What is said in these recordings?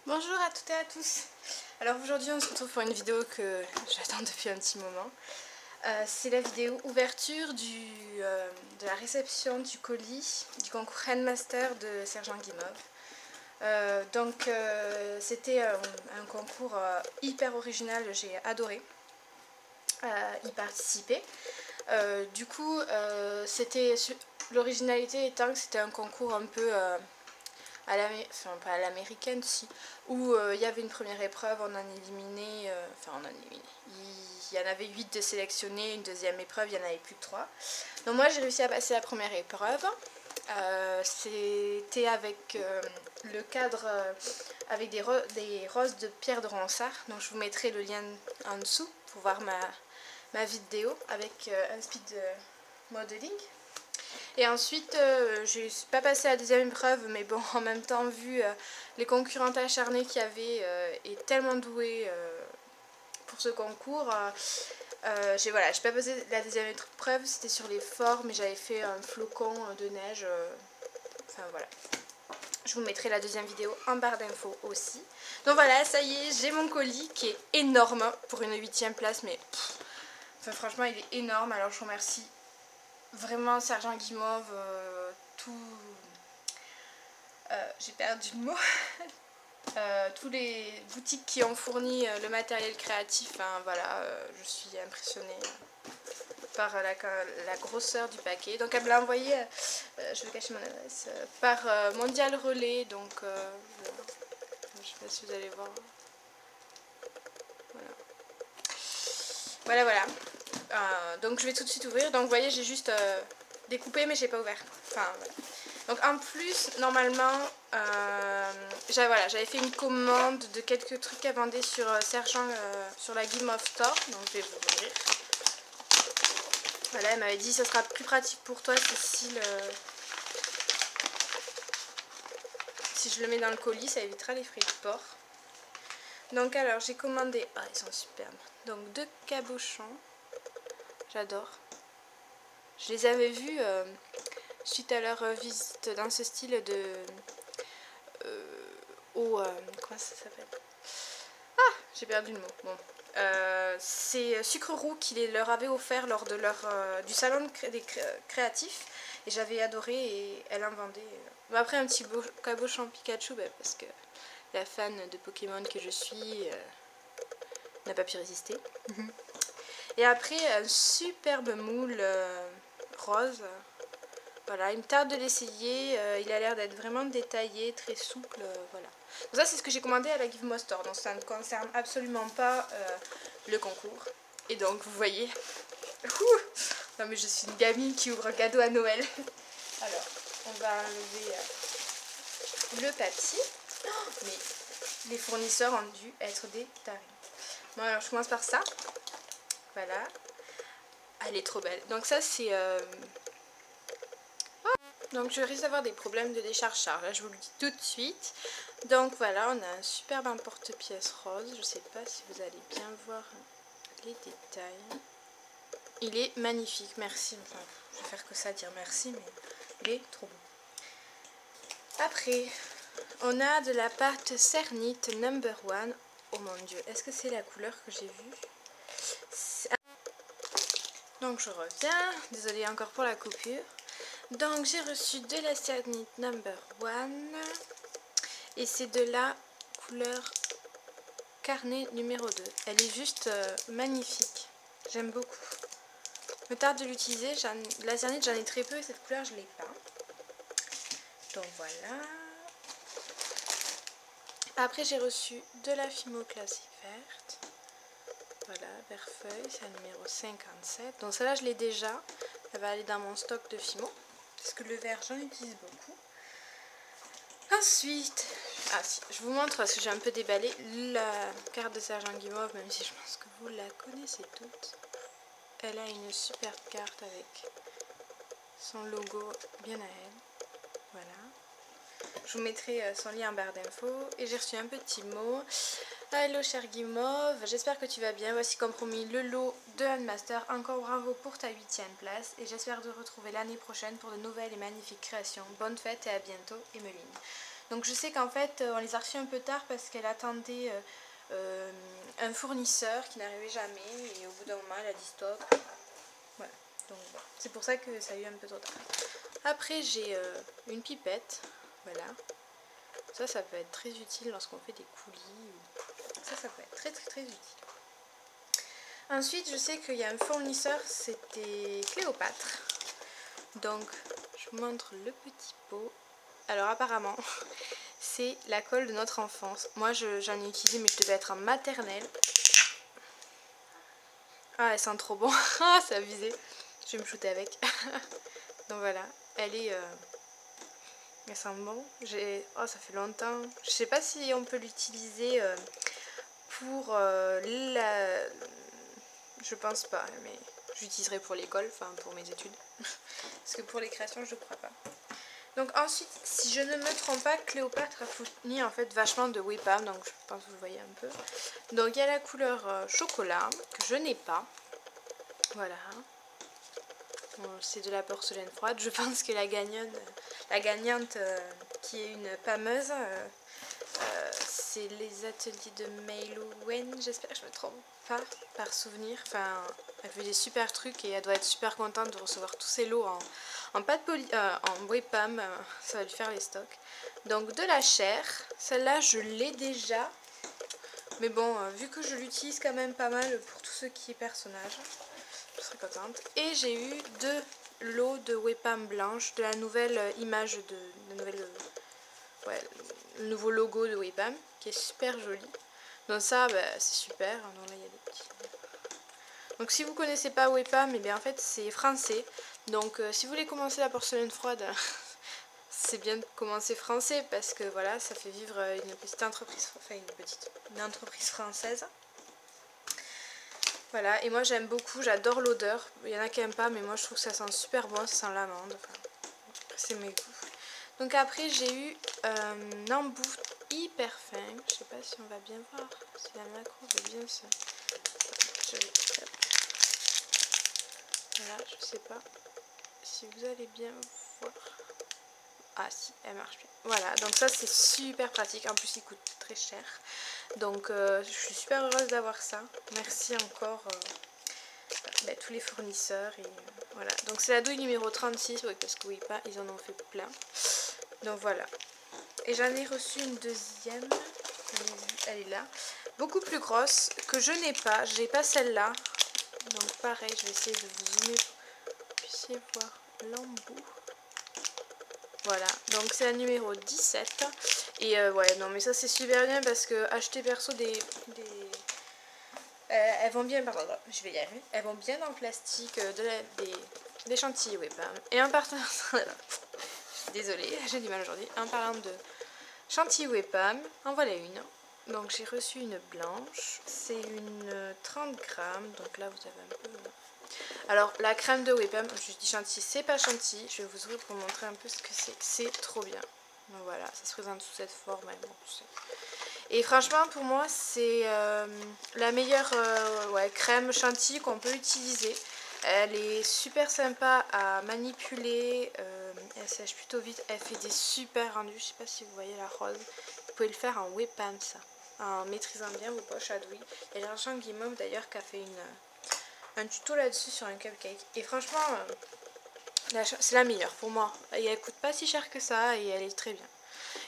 Bonjour à toutes et à tous. Alors aujourd'hui on se retrouve pour une vidéo que j'attends depuis un petit moment. C'est la vidéo ouverture de la réception du colis du concours Handmaster de Sergent Guimauve. C'était un concours hyper original, j'ai adoré y participer. L'originalité étant que c'était un concours un peu pas à l'américaine si, où il y avait une première épreuve, on en éliminait, il y en avait 8 de sélectionnés, une deuxième épreuve, il n'y en avait plus que 3. Donc moi j'ai réussi à passer la première épreuve, c'était avec le cadre, avec des roses de Pierre de Ronsard, donc je vous mettrai le lien en dessous pour voir ma vidéo avec un speed modeling. Et ensuite, je ne suis pas passée à la deuxième épreuve, mais bon, en même temps, vu les concurrentes acharnées qu'il y avait et tellement douées pour ce concours, j'ai pas passé la deuxième épreuve, c'était sur les forts, mais j'avais fait un flocon de neige. Enfin voilà. Je vous mettrai la deuxième vidéo en barre d'infos aussi. Donc voilà, ça y est, j'ai mon colis qui est énorme pour une 8e place, mais franchement, il est énorme. Alors je vous remercie vraiment Sergent Guimauve, j'ai perdu le mot. Tous les boutiques qui ont fourni le matériel créatif, je suis impressionnée par la grosseur du paquet. Donc elle me l'a envoyé, je vais cacher mon adresse, par Mondial Relais, donc je sais pas si vous allez voir. Voilà. Donc je vais tout de suite ouvrir. Donc vous voyez, j'ai juste découpé mais j'ai pas ouvert. Voilà. Donc en plus, normalement, j'avais fait une commande de quelques trucs à vendre sur Sergent, sur la Guimauve Store. Donc je vais vous ouvrir. Voilà, elle m'avait dit ça sera plus pratique pour toi Cécile. Si je le mets dans le colis, ça évitera les frais de port. Donc alors j'ai commandé, ils sont superbes. Donc 2 cabochons, j'adore. Je les avais vus suite à leur visite dans ce style de... comment ça s'appelle? Ah, j'ai perdu le mot. Bon. C'est Sucre Roux qui leur avait offert lors de du salon des créatifs. Et j'avais adoré et elle en vendait. Après un petit cabochon Pikachu, parce que la fan de Pokémon que je suis n'a pas pu résister. Et après un superbe moule rose. Voilà, il me tarde de l'essayer, il a l'air d'être vraiment détaillé, très souple, voilà. Donc ça c'est ce que j'ai commandé à la Guimauve Store, donc ça ne concerne absolument pas le concours. Et donc vous voyez, non mais je suis une gamine qui ouvre un cadeau à Noël. Alors, on va enlever le papier. Mais les fournisseurs ont dû être des tarés. Bon alors je commence par ça. Voilà. Elle est trop belle. Donc ça c'est... Donc je risque d'avoir des problèmes de décharge-charge, là je vous le dis tout de suite. Donc voilà, on a un superbe emporte-pièce rose, je sais pas si vous allez bien voir les détails. Il est magnifique, merci, enfin je vais faire que ça, dire merci, mais il est trop beau. Après, on a de la pâte Cernite No. 1, oh mon dieu, est-ce que c'est la couleur que j'ai vue? Donc je reviens, désolée encore pour la coupure. Donc j'ai reçu de la Cernite No. 1 et c'est de la couleur carnet numéro 2. Elle est juste magnifique, j'aime beaucoup. Me tarde de l'utiliser, la Cernite j'en ai très peu et cette couleur je l'ai pas. Donc voilà. Après j'ai reçu de la Fimo classique verte. Voilà, vert feuille, c'est la numéro 57. Donc celle-là je l'ai déjà, elle va aller dans mon stock de Fimo. Parce que le vert, j'en utilise beaucoup. Ensuite, je vous montre parce que j'ai un peu déballé la carte de Sergent Guimauve, même si je pense que vous la connaissez toutes. Elle a une superbe carte avec son logo bien à elle. Voilà. Je vous mettrai son lien en barre d'infos. Et j'ai reçu un petit mot. Hello cher Guimauve, j'espère que tu vas bien. Voici comme promis le lot de Handmaster. Encore bravo pour ta 8e place et j'espère te retrouver l'année prochaine pour de nouvelles et magnifiques créations. Bonne fête et à bientôt, Emeline. Donc je sais qu'en fait on les a reçus un peu tard parce qu'elle attendait un fournisseur qui n'arrivait jamais et au bout d'un moment elle a dit stop. Voilà, donc bon. C'est pour ça que ça a eu un peu trop tard. Après j'ai une pipette, voilà. Ça peut être très utile lorsqu'on fait des coulis. Ça peut être très utile. Ensuite je sais qu'il y a un fournisseur, c'était Cléopâtre. Donc je vous montre le petit pot. Alors apparemment c'est la colle de notre enfance. Moi j'en ai utilisé mais je devais être en maternelle. Ah elle sent trop bon. Ah c'est abusé. Je vais me shooter avec. Donc voilà. Elle est... elle sent bon. Oh ça fait longtemps. Je sais pas si on peut l'utiliser pour la... Je pense pas. Mais j'utiliserai pour l'école. Enfin pour mes études. Parce que pour les créations je ne crois pas. Donc ensuite, si je ne me trompe pas, Cléopâtre a fourni en fait vachement de Wipam, donc je pense que vous voyez un peu. Donc il y a la couleur chocolat, que je n'ai pas. Voilà. Bon, c'est de la porcelaine froide. Je pense que la gagnante qui est une pameuse, c'est les ateliers de Meilowen, j'espère que je me trompe pas, par souvenir. Enfin, elle fait des super trucs et elle doit être super contente de recevoir tous ces lots en pâte en Wipam, ça va lui faire les stocks. Donc de la chair, celle-là je l'ai déjà, mais bon, vu que je l'utilise quand même pas mal pour tout ce qui est personnage, je serais contente. Et j'ai eu 2 lots de Wipam blanche, de la nouvelle image, le nouveau logo de Wipam, qui est super joli. Donc ça, bah, c'est super. Donc là, il y a des petits... Donc si vous connaissez pas Wipam, et bien en fait c'est français. Donc si vous voulez commencer la porcelaine froide, c'est bien de commencer français parce que voilà, ça fait vivre une petite entreprise, enfin une entreprise française. Voilà, et moi j'aime beaucoup, j'adore l'odeur. Il y en a qui n'aiment pas, mais moi je trouve que ça sent super bon, ça sent l'amande. Enfin, c'est mes goûts. Donc après j'ai eu un embout hyper fin. Je sais pas si on va bien voir, si la macro va bien se... Voilà, je sais pas si vous allez bien voir. Ah si, elle marche bien. Voilà, donc ça c'est super pratique. En plus il coûte très cher. Donc je suis super heureuse d'avoir ça. Merci encore tous les fournisseurs. Et voilà. Donc c'est la douille numéro 36, oui, parce que oui, pas, ils en ont fait plein. Donc voilà. Et j'en ai reçu une deuxième. Elle est là. Beaucoup plus grosse, que je n'ai pas. J'ai pas celle-là. Donc pareil, je vais essayer de vous zoomer pour que vous puissiez voir l'embout. Voilà, donc c'est la numéro 17. Et ouais, non mais ça c'est super bien parce que acheter perso elles vont bien, pardon, je vais y arriver. Elles vont bien dans le plastique, des chantilly Wipam. Et en partant... Désolée, j'ai du mal aujourd'hui. En parlant de chantilly Wipam, en voilà une. Donc j'ai reçu une blanche. C'est une 30 grammes. Donc là vous avez un peu... Alors la crème de Wipam, je dis chantilly, c'est pas chantilly. Je vais vous ouvrir pour vous montrer un peu ce que c'est. C'est trop bien. Donc voilà, ça se présente sous cette forme. Bon, et franchement pour moi c'est la meilleure crème chantilly qu'on peut utiliser. Elle est super sympa à manipuler, elle sèche plutôt vite, elle fait des super rendus. Je sais pas si vous voyez la rose, vous pouvez le faire en Wipam ça, en maîtrisant bien vos poches à douille. Il y a Jean Guimauve d'ailleurs qui a fait un tuto là-dessus sur un cupcake. Et franchement c'est la meilleure pour moi, et elle coûte pas si cher que ça et elle est très bien.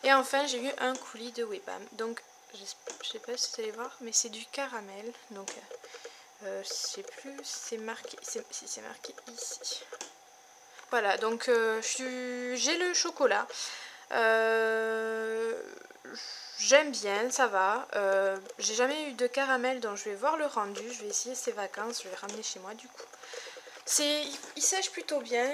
Et enfin j'ai eu un coulis de Wipam, donc je sais pas si vous allez voir, mais c'est du caramel, donc je sais plus si c'est marqué, si c'est marqué ici. Voilà, donc j'ai le chocolat, j'aime bien, ça va, j'ai jamais eu de caramel donc je vais voir le rendu, je vais essayer ces vacances, je vais le ramener chez moi du coup. Il sèche plutôt bien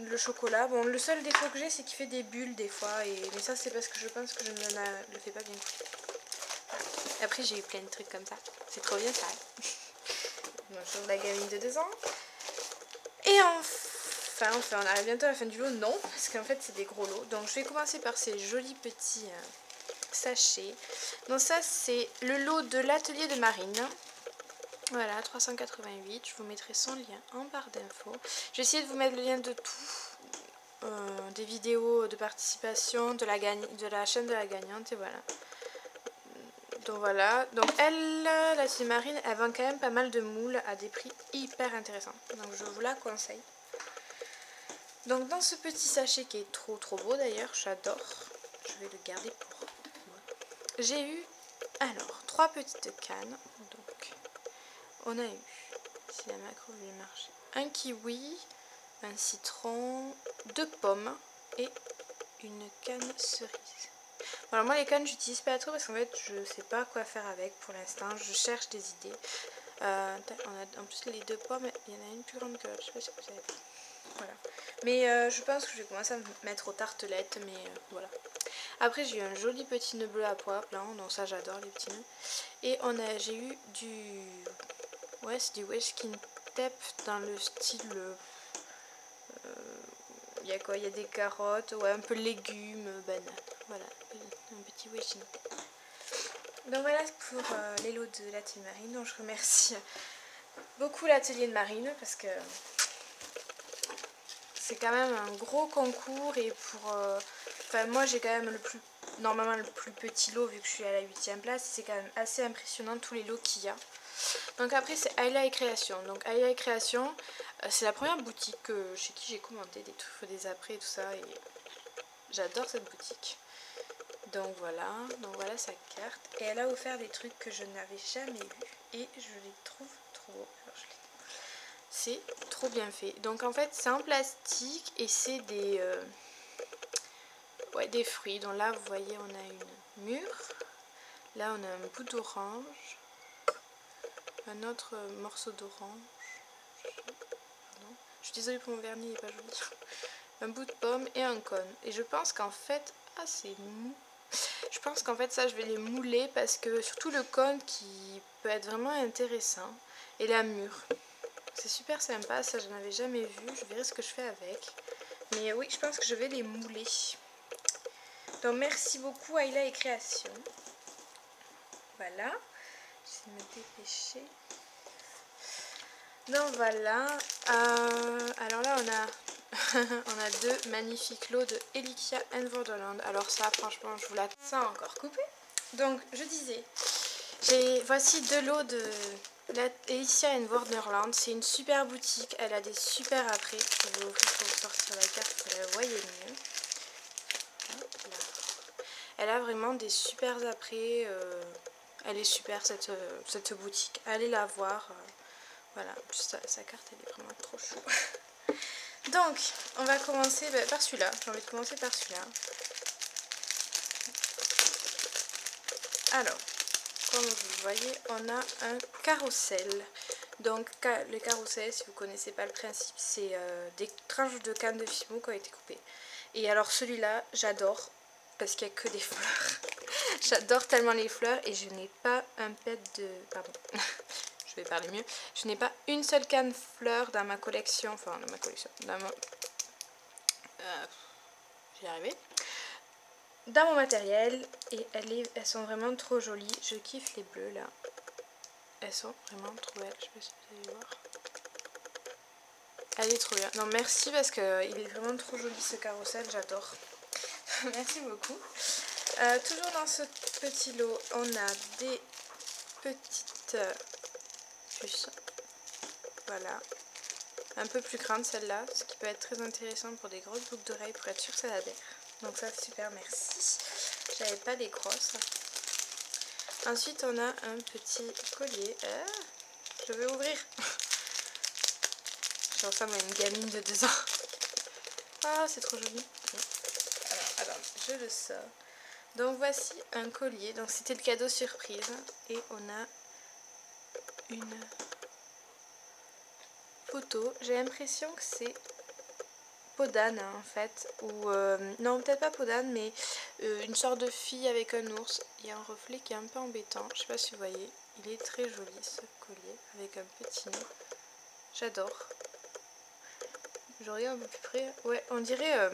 le chocolat. Bon, le seul défaut que j'ai c'est qu'il fait des bulles des fois. Mais ça c'est parce que je pense que je ne le fais pas bien cuire. Après j'ai eu plein de trucs comme ça. C'est trop bien ça. Bonjour la gamine de 2 ans. Et enfin on arrive bientôt à la fin du lot. Non, parce qu'en fait c'est des gros lots. Donc je vais commencer par ces jolis petits sachets. Donc ça c'est le lot de l'atelier de Marine. Voilà, 388, je vous mettrai son lien en barre d'infos. Je vais essayer de vous mettre le lien de tout. des vidéos de participation de la chaîne de la gagnante et voilà. Donc voilà, donc elle, la Marine, elle vend quand même pas mal de moules à des prix hyper intéressants. Donc je vous la conseille. Donc dans ce petit sachet qui est trop beau d'ailleurs, j'adore. Je vais le garder pour moi. J'ai eu alors 3 petites cannes. Donc on a eu, si la macro veut marcher, un kiwi, un citron, 2 pommes et une canne cerise. Alors moi les cannes j'utilise pas trop parce qu'en fait je sais pas quoi faire avec pour l'instant, je cherche des idées. On a en plus les 2 pommes, il y en a une plus grande que l'autre, je sais pas si vous avez vu. Voilà. Mais je pense que je vais commencer à me mettre aux tartelettes, mais voilà. Après j'ai eu un joli petit nœud bleu à pois blanc, donc ça j'adore les petits nœuds. Et j'ai eu c'est du Weshkin Tape dans le style... il y a quoi? Il y a des carottes, ouais, un peu légumes, bananes. Voilà, un petit Weshkin Tape. Donc voilà pour les lots de l'atelier Marine. Donc je remercie beaucoup l'atelier de Marine parce que c'est quand même un gros concours et pour... Enfin moi j'ai quand même normalement le plus petit lot vu que je suis à la 8e place. C'est quand même assez impressionnant tous les lots qu'il y a. Donc après c'est Ayla et Création. Donc Ayla et Création c'est la première boutique chez qui j'ai commandé des trucs, des après et tout ça. Et j'adore cette boutique. Donc voilà sa carte. Et elle a offert des trucs que je n'avais jamais vus. Et je les trouve trop beaux. C'est trop bien fait. Donc en fait c'est en plastique et c'est des fruits. Donc là vous voyez on a une mûre. Là on a un bout d'orange. Un autre morceau d'orange. Je suis désolée pour mon vernis, il n'est pas joli. Un bout de pomme et un cône. Et je pense qu'en fait... Ah c'est mou. Je pense qu'en fait ça je vais les mouler parce que surtout le cône qui peut être vraiment intéressant. Et la mûre. C'est super sympa, ça je n'avais jamais vu. Je verrai ce que je fais avec. Mais oui, je pense que je vais les mouler. Donc merci beaucoup Ayla et Création. Voilà. Je vais me dépêcher. Donc voilà. Alors là on a... on a 2 magnifiques lots de Elikia and Wonderland. Alors ça franchement je vous la... Ça encore coupé. Donc je disais, voici 2 lots de Elikia and Wonderland. C'est une super boutique, elle a des super après. Je vais ouvrir pour vous sortir la carte pour que la voyez mieux. Elle a vraiment des super après. Elle est super cette boutique. Allez la voir. Voilà, en plus sa carte elle est vraiment trop chou. Donc, on va commencer par celui-là. J'ai envie de commencer par celui-là. Alors, comme vous voyez, on a un carrousel. Donc, le carrousel, si vous ne connaissez pas le principe, c'est des tranches de canne de Fimo qui ont été coupées. Et alors, celui-là, j'adore parce qu'il n'y a que des fleurs. J'adore tellement les fleurs et je n'ai pas un pet de... Pardon. Je vais parler mieux. Je n'ai pas une seule canne fleurs dans ma collection. Enfin, dans ma collection. J'y ai arrivé. Dans mon matériel. Et elles sont vraiment trop jolies. Je kiffe les bleus là. Elles sont vraiment trop belles. Je sais pas si vous allez voir. Elle est trop bien. Non, merci parce qu'il est vraiment trop joli ce carrousel. J'adore. Merci beaucoup. Toujours dans ce petit lot, on a des petites puces. Voilà. Un peu plus grande celle-là, ce qui peut être très intéressant pour des grosses boucles d'oreilles pour être sûr que ça adhère. Donc ça super, merci. J'avais pas des grosses. Ensuite on a un petit collier. Je vais ouvrir. Je ressemble à une gamine de 2 ans. Ah c'est trop joli. Alors je le sors. Donc voici un collier. Donc c'était le cadeau surprise. Et on a une photo. J'ai l'impression que c'est peau d'âne en fait. Ou non peut-être pas peau d'âne mais une sorte de fille avec un ours. Il y a un reflet qui est un peu embêtant. Je sais pas si vous voyez. Il est très joli ce collier avec un petit nœud. J'adore. Je regarde un peu plus près. Ouais on dirait...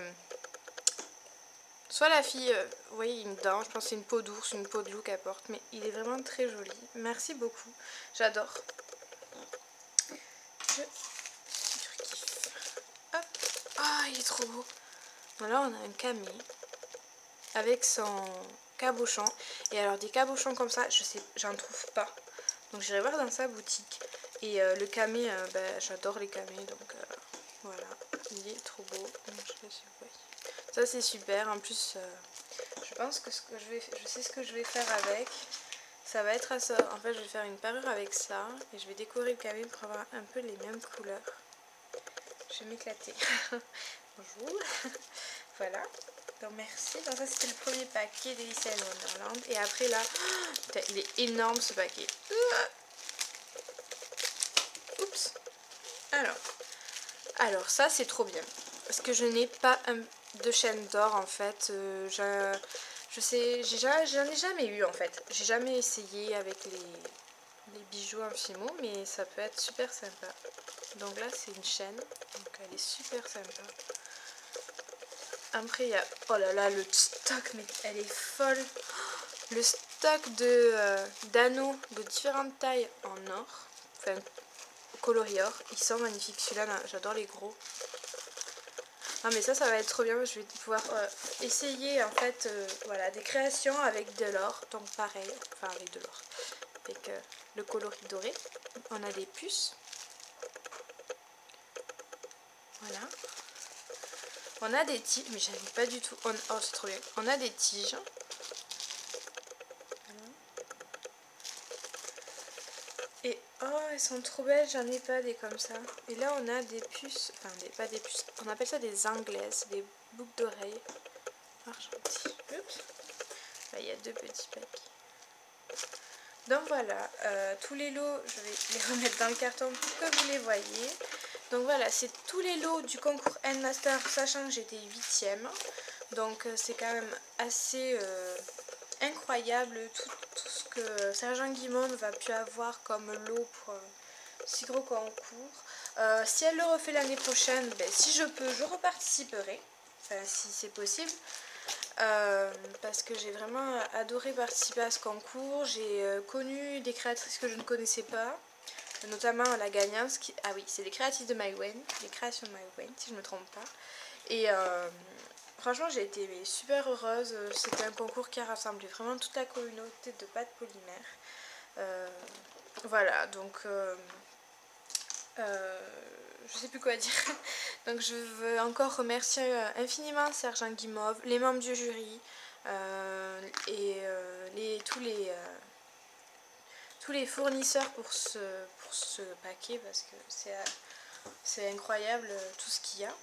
soit la fille, vous voyez une dent, je pense que c'est une peau d'ours, une peau de loup qu'elle porte, mais il est vraiment très joli. Merci beaucoup, j'adore. Je surkiffe. Hop, ah il est trop beau. Là on a un camé avec son cabochon. Et alors des cabochons comme ça, je sais, j'en trouve pas. Donc j'irai voir dans sa boutique. Et le camé, j'adore les camés, donc voilà, il est trop beau. Donc, je sais pas si vous voyez. Ça c'est super. En plus, je pense que je sais ce que je vais faire avec. Ça va être à ça. En fait, je vais faire une parure avec ça et je vais décorer le camé pour avoir un peu les mêmes couleurs. Je vais m'éclater. Bonjour. Voilà. Donc merci. Donc ça c'était le premier paquet d'Alice in Wonderland. Et après là, putain, il est énorme ce paquet. Oups. Alors ça c'est trop bien. Parce que je n'ai pas de chaîne d'or en fait. Je sais, j'en ai jamais eu en fait. J'ai jamais essayé avec les bijoux en fimo, mais ça peut être super sympa. Donc là c'est une chaîne. Donc elle est super sympa. Après il y a, oh là là, le stock, mais elle est folle. Le stock d'anneaux de différentes tailles en or, enfin coloris or, ils sont magnifiques. Celui-là, j'adore les gros. Ah mais ça va être trop bien. Je vais pouvoir essayer en fait, voilà, des créations avec de l'or. Donc pareil, enfin avec de l'or, avec le coloris doré. On a des puces. Voilà. On a des tiges, mais j'aime pas du tout. Oh c'est trop bien. On a des tiges. Voilà. Et oh, elles sont trop belles, j'en ai pas des comme ça. Et là on a des puces, enfin pas des puces, on appelle ça des anglaises, des boucles d'oreilles argentines. Oups. Là il y a deux petits paquets. Donc voilà, tous les lots, je vais les remettre dans le carton pour que vous les voyez. Donc voilà, c'est tous les lots du concours Handmaster, sachant que j'étais 8ème. Donc c'est quand même assez incroyable tout ce que Sergent Guimond va pu avoir comme lot pour si gros concours. Si elle le refait l'année prochaine, si je peux, je reparticiperai, enfin si c'est possible. Parce que j'ai vraiment adoré participer à ce concours. J'ai connu des créatrices que je ne connaissais pas, notamment la gagnante, ah oui, c'est les créatrices de Maïwen, les créations de Maïwen si je ne me trompe pas. Et franchement j'ai été super heureuse. C'était un concours qui a rassemblé vraiment toute la communauté de pâtes polymères. Voilà, donc je sais plus quoi dire. Donc je veux encore remercier infiniment Sergent Guimauve, les membres du jury et tous les fournisseurs pour ce paquet, parce que c'est incroyable tout ce qu'il y a.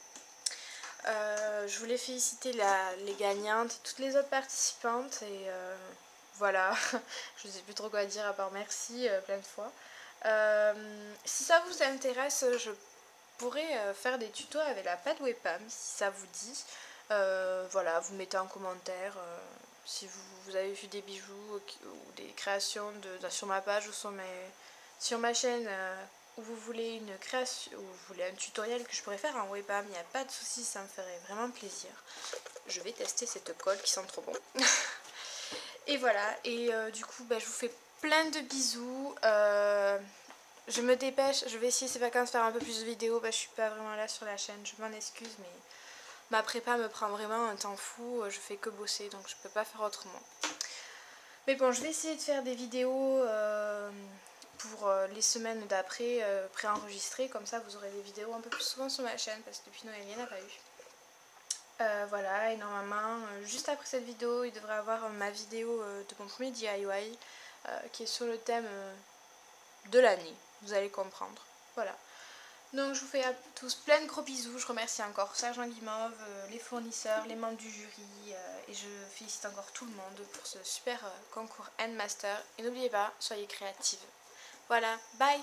Je voulais féliciter les gagnantes et toutes les autres participantes et voilà, je ne sais plus trop quoi dire à part merci plein de fois. Si ça vous intéresse, je pourrais faire des tutos avec la pâte Webam si ça vous dit. Voilà, vous mettez en commentaire si vous avez vu des bijoux ou des créations sur ma page ou sur ma chaîne où vous voulez une création ou vous voulez un tutoriel que je pourrais faire en Webam, il n'y a pas de souci, ça me ferait vraiment plaisir. Je vais tester cette colle qui sent trop bon. Et voilà, et du coup je vous fais plein de bisous. Je me dépêche, je vais essayer ces vacances faire un peu plus de vidéos. Je suis pas vraiment là sur la chaîne, je m'en excuse, mais ma prépa me prend vraiment un temps fou. Je fais que bosser, donc je peux pas faire autrement. Mais bon, je vais essayer de faire des vidéos pour les semaines d'après, préenregistrées. Comme ça, vous aurez des vidéos un peu plus souvent sur ma chaîne, parce que depuis Noël, il n'y en a pas eu. Voilà, et normalement, juste après cette vidéo, il devrait y avoir ma vidéo de mon premier DIY qui est sur le thème de l'année. Vous allez comprendre. Voilà. Donc je vous fais à tous plein de gros bisous. Je remercie encore Sergent Guimauve, les fournisseurs, les membres du jury et je félicite encore tout le monde pour ce super concours Handmaster. Et n'oubliez pas, soyez créatives. Voilà, bye!